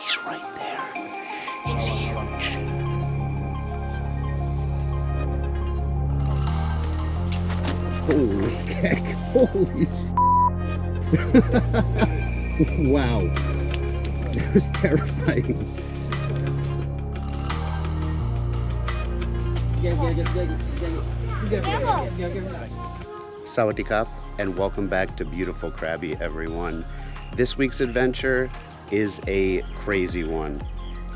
He's right there. It's huge. Holy heck. Holy wow. That was terrifying. Sawadee-kap, and welcome back to beautiful Krabi, everyone. This week's adventure is a crazy one.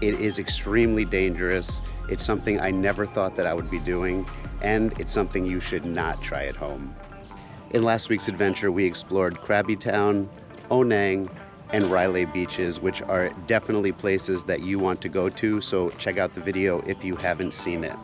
It is extremely dangerous. It's something I never thought that I would be doing, and it's something you should not try at home. In last week's adventure, we explored Krabi Town, Onang, and Riley beaches, which are definitely places that you want to go to, so check out the video if you haven't seen it.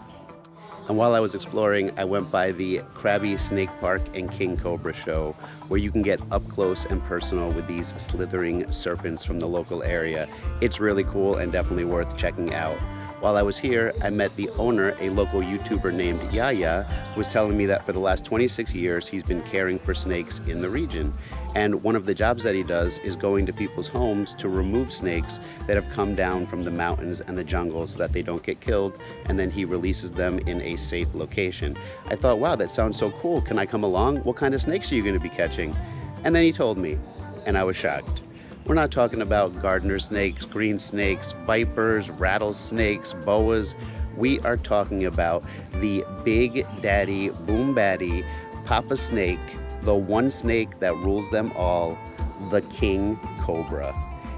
And while I was exploring, I went by the Krabi Snake Park and King Cobra show, where you can get up close and personal with these slithering serpents from the local area. It's really cool and definitely worth checking out. While I was here, I met the owner, a local YouTuber named Yaya, who was telling me that for the last 26 years, he's been caring for snakes in the region. And one of the jobs that he does is going to people's homes to remove snakes that have come down from the mountains and the jungles so that they don't get killed, and then he releases them in a safe location. I thought, wow, that sounds so cool. Can I come along? What kind of snakes are you going to be catching? And then he told me, and I was shocked. We're not talking about gardener snakes, green snakes, vipers, rattlesnakes, boas. We are talking about the big daddy, boom baddie, papa snake, the one snake that rules them all, the king cobra.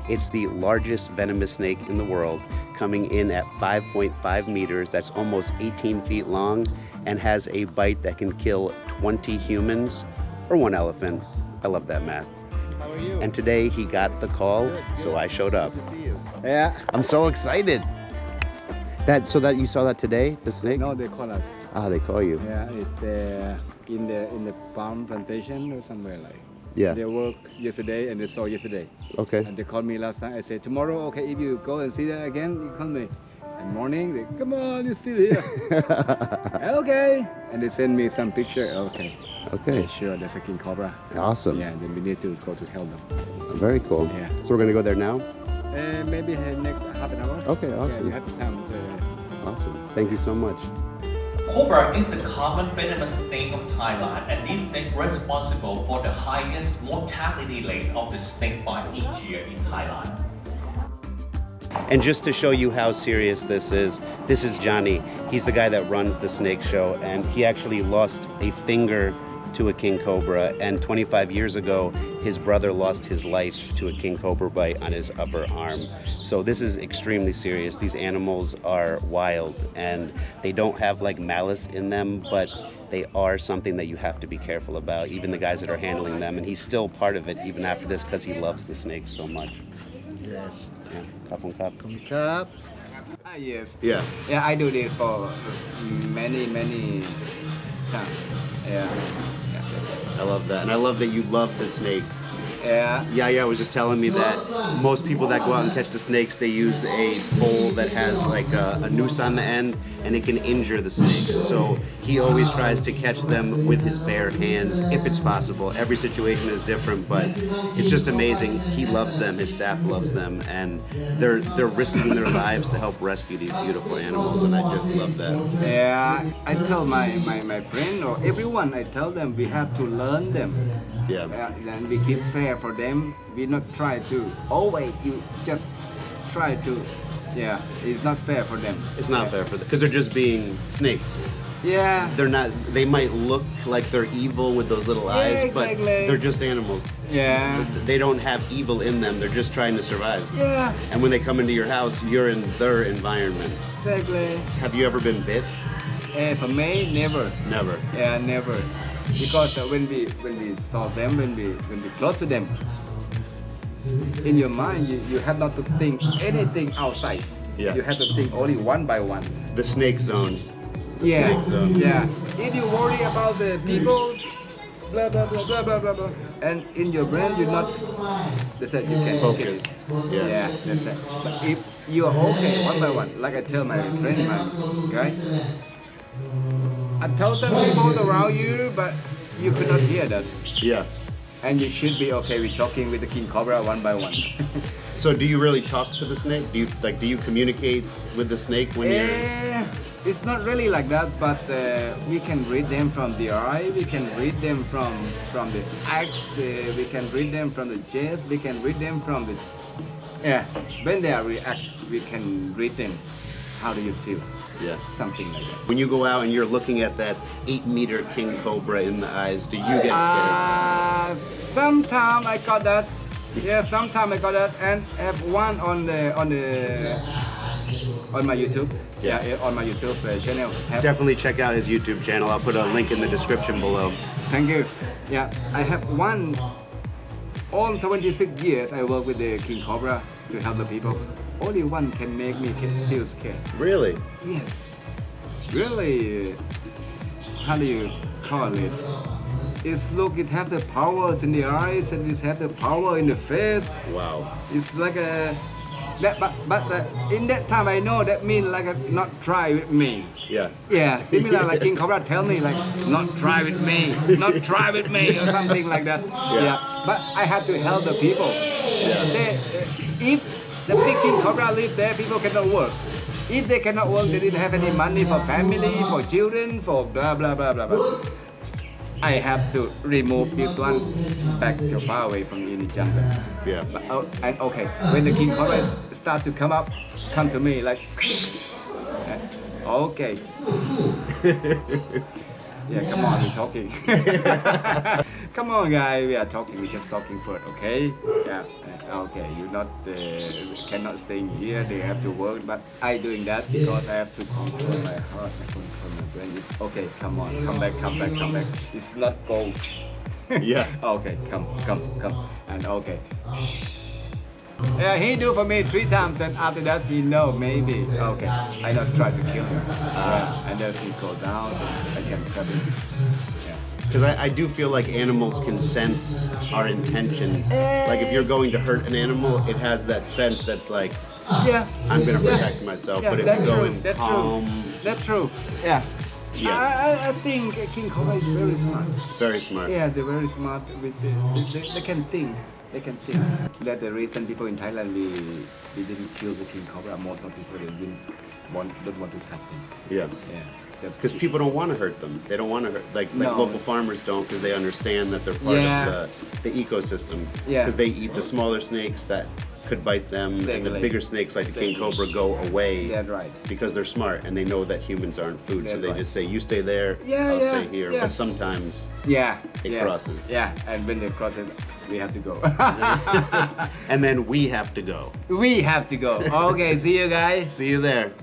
It's the largest venomous snake in the world, coming in at 5.5 meters. That's almost 18 feet long, and has a bite that can kill 20 humans or one elephant. I love that math. How are you? And today he got the call, Good. so I showed up. Good to see you. Yeah, I'm so excited. So that you saw that today, the snake? No, they call us. Ah, they call you. Yeah, it's in the palm plantation or somewhere like. Yeah. They work yesterday and they saw yesterday. Okay. And they called me last night. I said tomorrow, okay, if you go and see that again, you call me. And morning, they come on, you're still here. Okay. And they send me some picture. Okay. Okay. Sure, there's a king cobra. Awesome. Yeah, then we need to go to help them. Very cool. Yeah. So we're gonna go there now? Maybe next half an hour. Okay, awesome. Yeah, you have time. Awesome. Thank you so much. Cobra is a common venomous snake of Thailand, and this snake responsible for the highest mortality rate of the snake bite each year in Thailand. And just to show you how serious this is Johnny. He's the guy that runs the snake show, and he actually lost a finger to a king cobra, and 25 years ago his brother lost his life to a king cobra bite on his upper arm. So this is extremely serious. These animals are wild and they don't have like malice in them, but they are something that you have to be careful about, even the guys that are handling them. And he's still part of it even after this because he loves the snake so much. Yes. Yeah. Cup on cup. Cup. Yes. Yeah. Yeah, I do this for many times. Yeah. I love that. And I love that you love the snakes. Yeah. Yaya was just telling me that most people that go out and catch the snakes, they use a pole that has like a noose on the end, and it can injure the snakes. So he always tries to catch them with his bare hands if it's possible. Every situation is different, but it's just amazing. He loves them, his staff loves them, and they're risking their lives to help rescue these beautiful animals, and I just love that. Yeah, I tell my friend or everyone, I tell them we have to learn them. Yeah. And we keep fair for them. We not try to always you just try to. Yeah, it's not fair for them. It's not fair for them because they're just being snakes. Yeah. They're not. They might look like they're evil with those little eyes, exactly. but they're just animals. Yeah. They don't have evil in them. They're just trying to survive. Yeah. And when they come into your house, you're in their environment. Exactly. Have you ever been bit? For me, never. Never. Yeah, never. Because when we saw them, when we close to them, in your mind you have not to think anything outside. Yeah. You have to think only one by one. The snake zone. Yeah. Snake zone. Yeah. If you worry about the people, blah blah blah blah blah blah, blah and in your brain you're not. That's it. You can Focus. Yeah. Yeah. That's it. But if you are okay one by one, like I tell my friend, my guy. 1,000 people around you, but you could not hear that. Yeah. And you should be okay with talking with the king cobra one by one. So do you really talk to the snake? Do you communicate with the snake when you're... It's not really like that, but we can read them from the eye, we can read them from the eyes, we can read them from the chest, we can read them from the... Yeah, when they are react, we can read them. How do you feel? Yeah. Something like that. When you go out and you're looking at that 8-meter king cobra in the eyes, do you get scared? Sometimes I got that. Yeah, sometimes I got that, and have one on my YouTube. Yeah, on my YouTube channel. Definitely check out his YouTube channel. I'll put a link in the description below. Thank you. Yeah, I have one. All 26 years I work with the king cobra to help the people. Only one can make me feel scared. Really? Yes. Really? How do you call it? It's look, it have the power in the eyes and it have the power in the face. Wow. It's like a that, but in that time I know that means like a, not try with me. Yeah. Yeah, similar like King Cobra tell me like not try with me, not try with me or something like that. Yeah. But I have to help the people. Yeah. If the big King Cobra live there, people cannot work. If they cannot work, they didn't have any money for family, for children, for blah blah blah blah blah. I have to remove this one back to far away from in the jungle. Yeah. But, and okay, when the king cobra start to come to me like, okay. Yeah, come on, we're talking. Come on, guys, we are talking. We're just talking first, okay? Yeah. Okay, you not cannot stay here. They have to work, but I doing that because I have to control my heart, I control my brain. Okay, come on, come back. It's not go. Yeah. Okay, come, and okay. Yeah, he do for me 3 times, and after that he know maybe. Okay, I not try to kill him. And then he go down, and I can cut him. Because I do feel like animals can sense our intentions. Like if you're going to hurt an animal, it has that sense that's like, yeah, I'm going to protect myself. Yeah, but if you go in that's calm... true. That's true. Yeah. Yeah. I think King Cobra is very smart. Very smart. Yeah, they're very smart. They can think. They can think. That's the reason people in Thailand we didn't kill the King Cobra. Most of people don't want to touch them. Yeah. Yeah. Because people don't want to hurt them. They don't want to hurt, like No. local farmers don't, because they understand that they're part of the ecosystem. Yeah. Because they eat the smaller snakes that could bite them, and the Exactly. bigger snakes like the king cobra go away. That's right. Because they're smart and they know that humans aren't food, so That's they right. just say, you stay there, Yeah, I'll yeah, stay here. yeah. But sometimes Yeah. it yeah. crosses. Yeah, and when they cross it, we have to go. And then we have to go. We have to go. Okay, see you guys. See you there.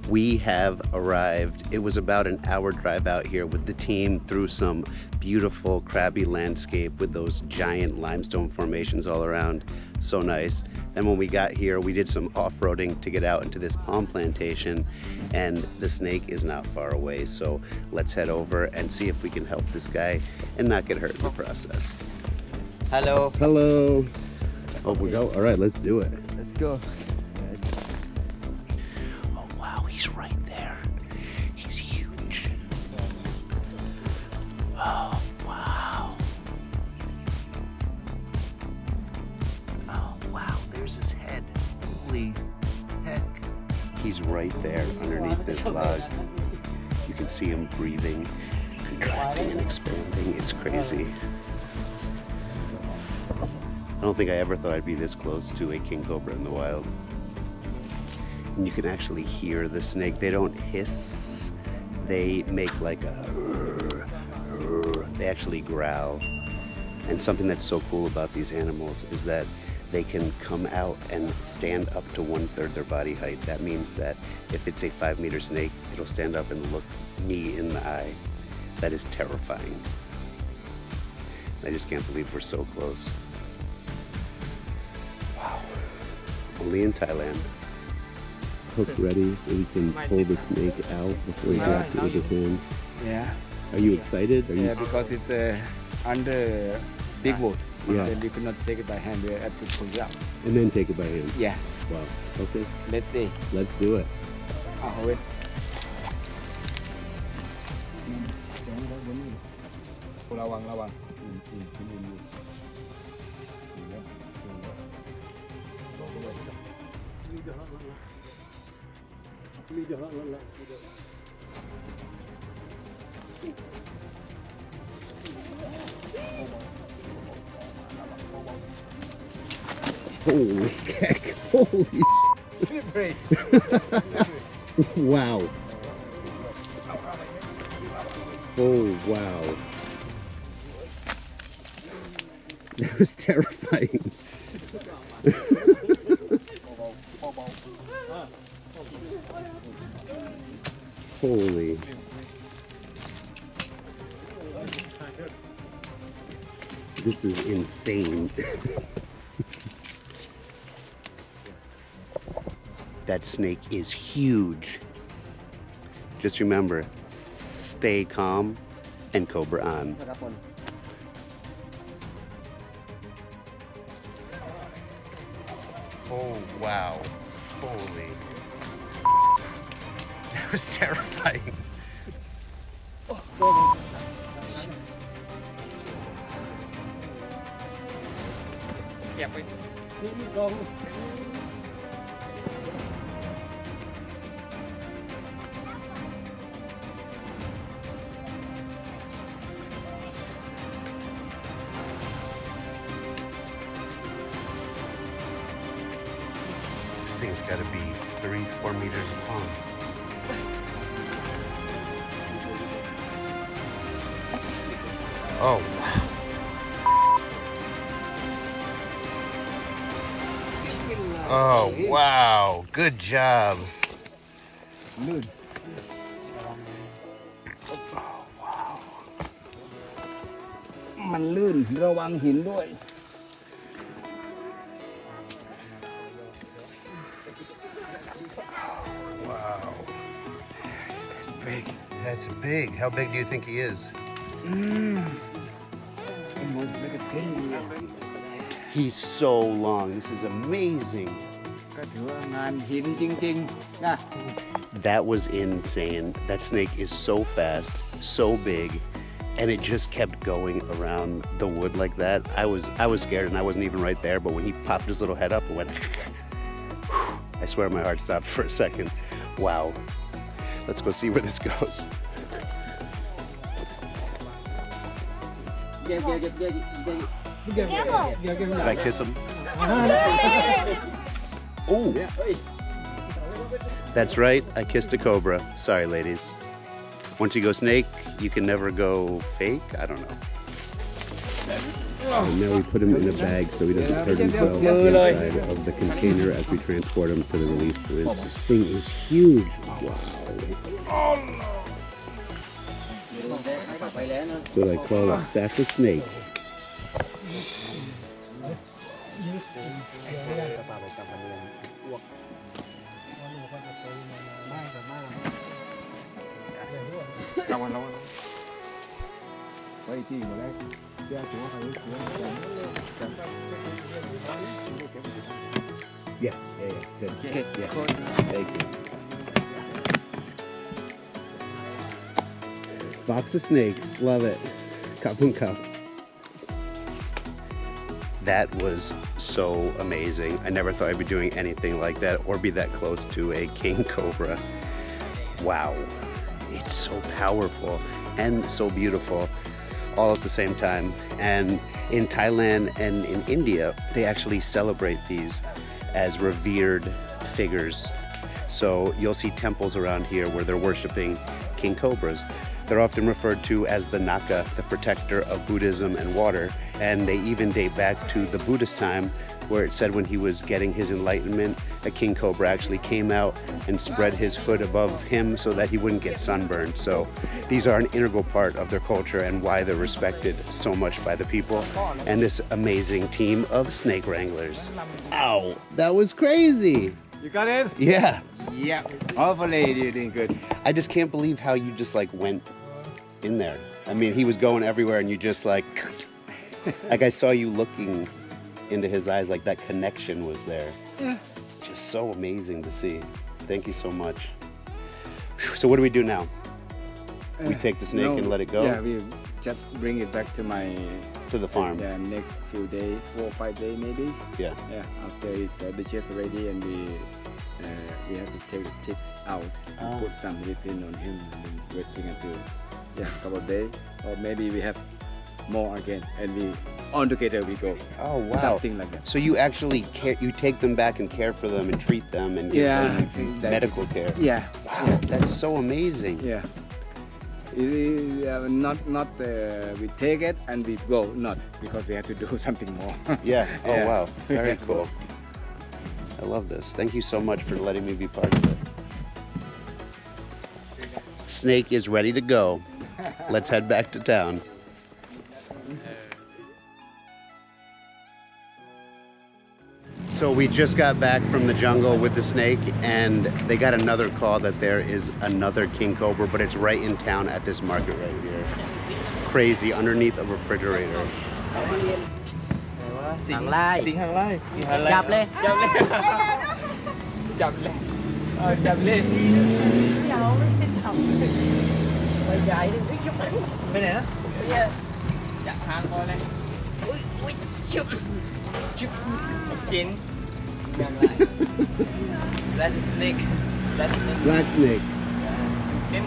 We have arrived. It was about an hour drive out here with the team through some beautiful Krabi landscape with those giant limestone formations all around. So nice. Then when we got here, we did some off-roading to get out into this palm plantation, and the snake is not far away. So let's head over and see if we can help this guy and not get hurt in the process. Hello. Hello. Oh, we go. All right, let's do it. Let's go. Oh wow, he's right there. He's huge. Oh wow. Oh wow, there's his head. Holy heck. He's right there underneath this log. You can see him breathing, contracting and expanding. It's crazy. I don't think I ever thought I'd be this close to a king cobra in the wild. And you can actually hear the snake. They don't hiss. They make like a... They actually growl. And something that's so cool about these animals is that they can come out and stand up to 1/3 their body height. That means that if it's a 5-meter snake, it'll stand up and look me in the eye. That is terrifying. I just can't believe we're so close. Wow. Only in Thailand. Hook ready so he can pull the snake out before he drops it with his hands. Yeah. Are you excited? Are you Yeah, because it's under big wood. Yeah. Then you cannot take it by hand. We have to pull it up. And then take it by hand. Yeah. Wow. Okay. Let's see. Let's do it. Hold it. ระวังอื่นอยู่Holy heck! Holy! Slippery. Wow! Oh wow! That was terrifying. Holy. This is insane. That snake is huge. Just remember, stay calm and Cobra on. Oh wow. Holy. That was terrifying. This thing's got to be 3-4 meters long. Oh, wow. Oh, wow. Good job.ลื่น Oh, wow. มันลื่นระวังหินด้วย Wow. That's big. That's big. How big do you think he is? He's so long. This is amazing. ก็ถือว่างานหินจริงๆนะ That was insane. That snake is so fast, so big, and it just kept going around the wood like that. I was scared and I wasn't even right there, but when he popped his little head up and went, I swear my heart stopped for a second. Wow. Let's go see where this goes. Did I kiss him? Oh, that's right. I kissed a cobra. Sorry, ladies. Once you go snake, you can never go fake. I don't know. And now we put him in a bag so he doesn't hurt himself inside of the container as we transport him to the release point. This thing is huge. Wow. That's what I call a sassy snake. Yeah, good. Yeah, thank you. Box of snakes, love it. Kapun cup. That was so amazing. I never thought I'd be doing anything like that or be that close to a king cobra. Wow, it's so powerful and so beautiful all at the same time. And in Thailand and in India, they actually celebrate these as revered figures. So you'll see temples around here where they're worshiping king cobras. They're often referred to as the Naka, the protector of Buddhism and water, and they even date back to the Buddhist time where it said when he was getting his enlightenment, a king cobra actually came out and spread his hood above him so that he wouldn't get sunburned. So these are an integral part of their culture and why they're respected so much by the people and this amazing team of snake wranglers. Ow, that was crazy. You got it? Yeah. Yeah. Hopefully you're doing good. I just can't believe how you just like went in there. I mean, he was going everywhere and you just like I saw you looking into his eyes, like that connection was there. Yeah. Just so amazing to see. Thank you so much. So what do we do now? We take the snake and let it go? Yeah, we just bring it back to my the farm. yeah, next few days, 4 or 5 days maybe. Yeah. Yeah, after it's digested ready and we have to take the tick out and put some medicine on him and then waiting until a couple of days, or maybe we have more again and we on together we go. Oh wow. Something like that. So you actually you take them back and care for them and treat them and give Yeah, them exactly. medical care. Yeah. Wow, that's so amazing. Yeah. It is, not we take it and we go, not because we have to do something more. Yeah. Oh Yeah. wow. Very cool. I love this. Thank you so much for letting me be part of it. Snake is ready to go. Let's head back to town. So we just got back from the jungle with the snake and they got another call that there is another king cobra, but it's right in town at this market right here. Crazy, underneath a refrigerator. สิงไล่สิงหางไล่จับเลยจับเลยจับเลยจับเลยเดี๋ยวไม่ได้ทำไปใหญ่เลยชุบไปไหนนะจับหางพอเลยอุ้ยชุบกินยังไง That's a snake Black snake. กิน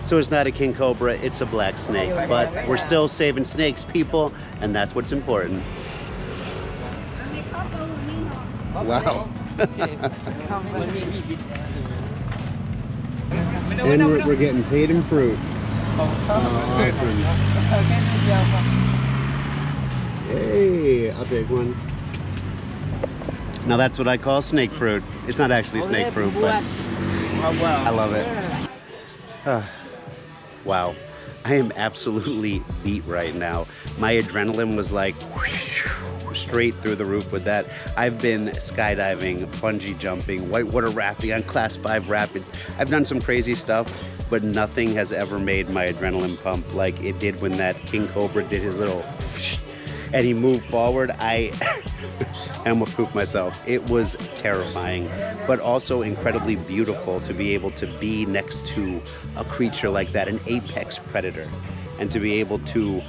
So it's not a king cobra, it's a black snake, but we're still saving snakes, people, and that's what's important. Wow. And we're getting paid in fruit. Awesome. Hey, I'll take one. Now that's what I call snake fruit. It's not actually snake fruit, but I love it. Wow. I am absolutely beat right now. My adrenaline was like straight through the roof with that. I've been skydiving, bungee jumping, whitewater rafting on class 5 rapids. I've done some crazy stuff, but nothing has ever made my adrenaline pump like it did when that king cobra did his little and he moved forward. I almost pooped myself. It was terrifying, but also incredibly beautiful to be able to be next to a creature like that, an apex predator, and to be able to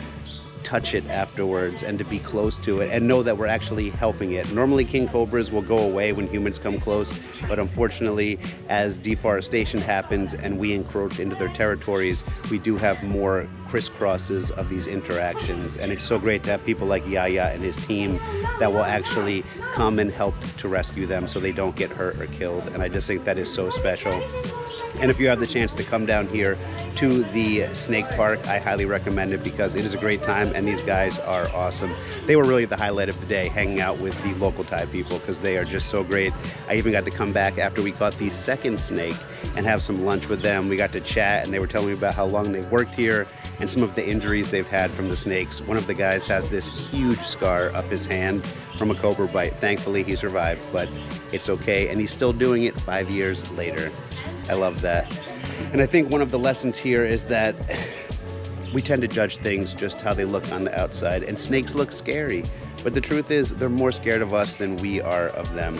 touch it afterwards and to be close to it and know that we're actually helping it. Normally king cobras will go away when humans come close, but unfortunately as deforestation happens and we encroach into their territories, we do have more crisscrosses of these interactions, and it's so great to have people like Yaya and his team that will actually come and help to rescue them so they don't get hurt or killed, and I just think that is so special. And if you have the chance to come down here to the snake park, I highly recommend it because it is a great time and these guys are awesome. They were really the highlight of the day, hanging out with the local Thai people because they are just so great. I even got to come back after we caught the second snake and have some lunch with them. We got to chat and they were telling me about how long they've worked here and some of the injuries they've had from the snakes. One of the guys has this huge scar up his hand from a cobra bite. Thankfully he survived, but it's okay, and he's still doing it 5 years later. I love that. And I think one of the lessons here is that we tend to judge things just how they look on the outside, and snakes look scary, but the truth is they're more scared of us than we are of them.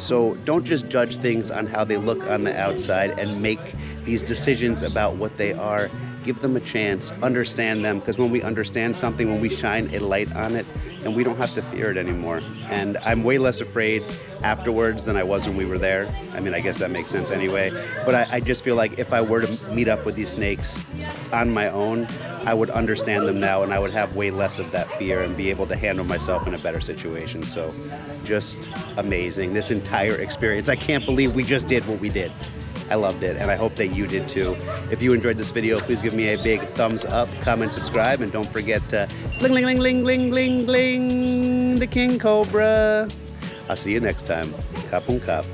So don't just judge things on how they look on the outside and make these decisions about what they are. Give them a chance, understand them, because when we understand something, when we shine a light on it, and we don't have to fear it anymore. And I'm way less afraid afterwards than I was when we were there. I mean, I guess that makes sense anyway. But I just feel like if I were to meet up with these snakes on my own, I would understand them now and I would have way less of that fear and be able to handle myself in a better situation. So just amazing, this entire experience. I can't believe we just did what we did. I loved it, and I hope that you did too. If you enjoyed this video, please give me a big thumbs up, comment, subscribe, and don't forget to bling, bling, bling, bling, bling, bling, the king cobra. I'll see you next time. Kapung kap.